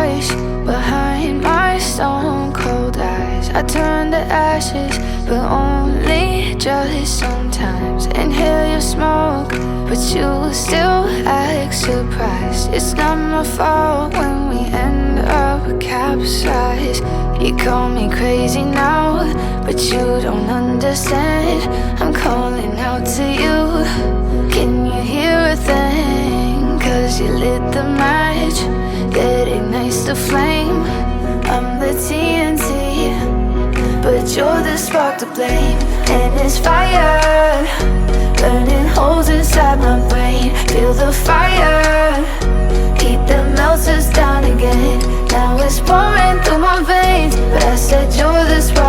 twice behind my stone cold eyes. I turn to ashes, but only just sometimes. Inhale your smoke, but you still act surprised. It's not my fault when we end up capsized. You call me crazy now, but you don't understand. I'm calling out to you. Can you hear a thing? 'Cause you lit the match that ignites the flame. I'm the TNT, but you're the spark to blame. And it's fire, burning holes inside my brain. Feel the fire, heat that melts us down again. Now it's pouring through my veins, but I said you're the spark